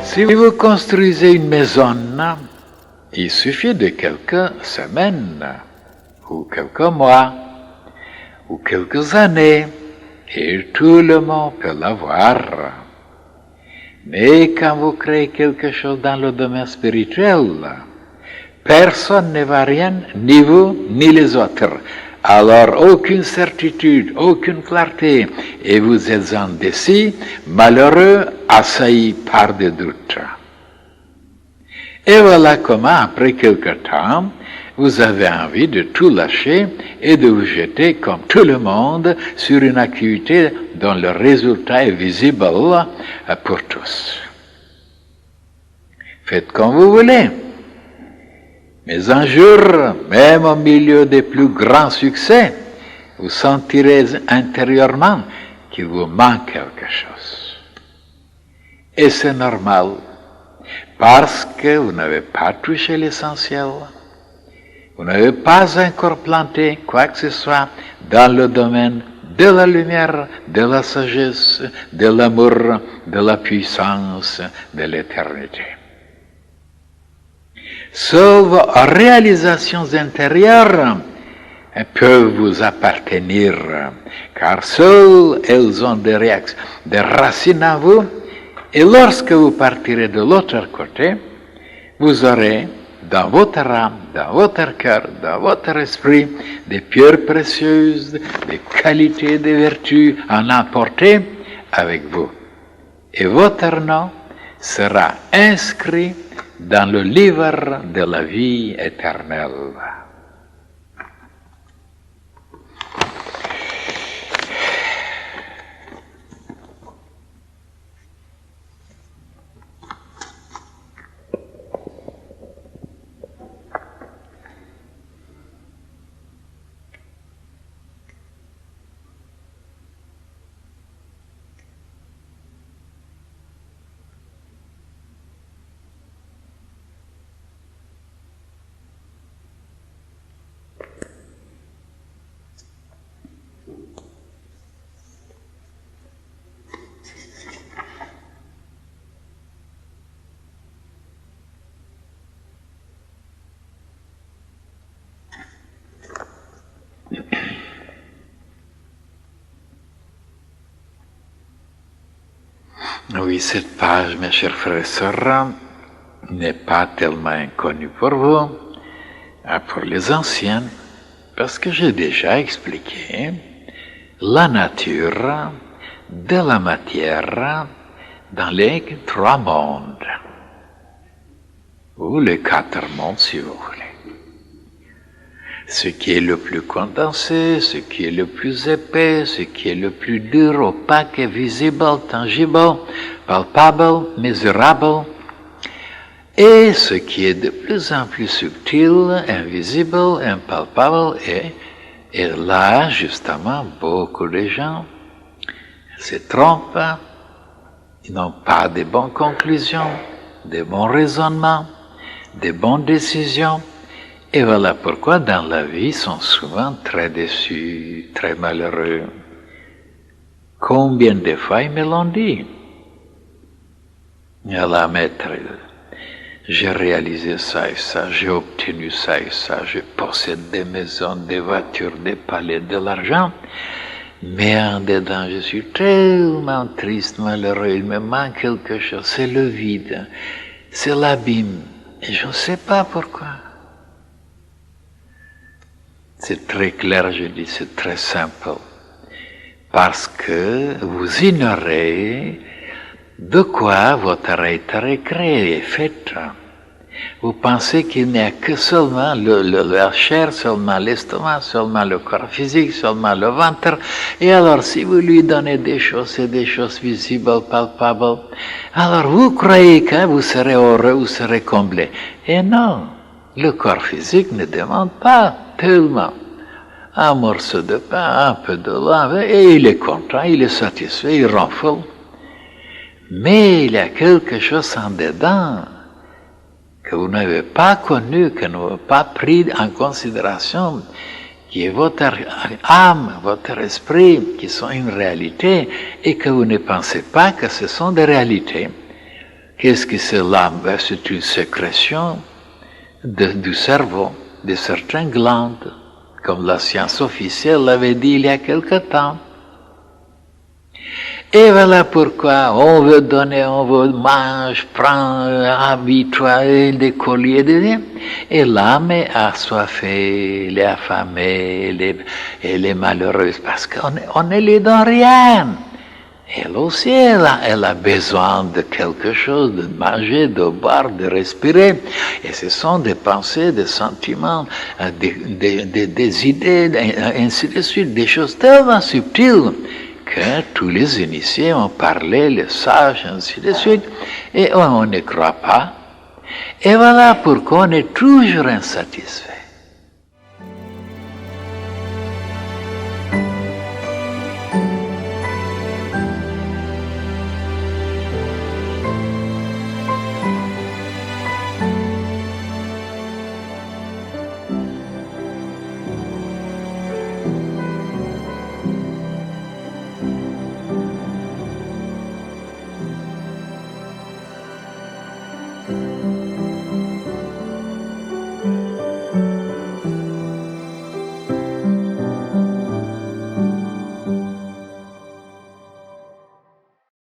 Si vous construisez une maison, il suffit de quelques semaines, ou quelques mois, ou quelques années, et tout le monde peut l'avoir. Mais quand vous créez quelque chose dans le domaine spirituel, personne ne va rien, ni vous, ni les autres. Alors, aucune certitude, aucune clarté, et vous êtes indécis, malheureux, assaillis par des doutes. Et voilà comment, après quelque temps, vous avez envie de tout lâcher et de vous jeter, comme tout le monde, sur une activité dont le résultat est visible pour tous. Faites comme vous voulez. Mais un jour, même au milieu des plus grands succès, vous sentirez intérieurement qu'il vous manque quelque chose. Et c'est normal, parce que vous n'avez pas touché l'essentiel. Vous n'avez pas encore planté quoi que ce soit dans le domaine de la lumière, de la sagesse, de l'amour, de la puissance, de l'éternité. Seules vos réalisations intérieures peuvent vous appartenir, car seules elles ont des racines en vous, et lorsque vous partirez de l'autre côté, vous aurez dans votre âme, dans votre cœur, dans votre esprit, des pierres précieuses, des qualités, des vertus à emporter avec vous. Et votre nom sera inscrit dans le livre de la vie éternelle. Oui, cette page, mes chers frères et sœurs, n'est pas tellement inconnue pour vous, pour les anciens, parce que j'ai déjà expliqué la nature de la matière dans les 3 mondes, ou les 4 mondes si vous voulez. Ce qui est le plus condensé, ce qui est le plus épais, ce qui est le plus dur, opaque, visible, tangible, palpable, mesurable, et ce qui est de plus en plus subtil, invisible, impalpable, et là, justement, beaucoup de gens se trompent, ils n'ont pas de bonnes conclusions, de bons raisonnements, de bonnes décisions. Et voilà pourquoi dans la vie, ils sont souvent très déçus, très malheureux. Combien de fois ils me l'ont dit? Alors, maître, j'ai réalisé ça et ça, j'ai obtenu ça et ça, je possède des maisons, des voitures, des palais, de l'argent, mais en dedans, je suis tellement triste, malheureux, il me manque quelque chose, c'est le vide, c'est l'abîme, et je ne sais pas pourquoi. C'est très clair, je dis, c'est très simple. Parce que vous ignorez de quoi votre être est créé, est fait. Vous pensez qu'il n'y a que seulement la chair, seulement l'estomac, seulement le corps physique, seulement le ventre. Et alors, si vous lui donnez des choses, et des choses visibles, palpables, alors vous croyez que vous serez heureux, vous serez comblé. Et non, le corps physique ne demande pas tellement. Un morceau de pain, un peu de lave, et il est content, il est satisfait, il ronfle. Mais il y a quelque chose en dedans que vous n'avez pas connu, que vous n'avez pas pris en considération, qui est votre âme, votre esprit, qui sont une réalité, et que vous ne pensez pas que ce sont des réalités. Qu'est-ce que c'est l'âme? C'est une sécrétion du cerveau, de certaines glandes, comme la science officielle l'avait dit il y a quelque temps. Et voilà pourquoi on veut donner, on veut manger, prendre, habille-toi, des colliers, et l'âme est assoiffée, elle est affamée, elle est malheureuse, parce qu'on ne lui donne rien. Elle aussi, elle a besoin de quelque chose, de manger, de boire, de respirer. Et ce sont des pensées, des sentiments, des idées, ainsi de suite, des choses tellement subtiles que tous les initiés ont parlé, les sages, ainsi de suite, et on ne croit pas. Et voilà pourquoi on est toujours insatisfait.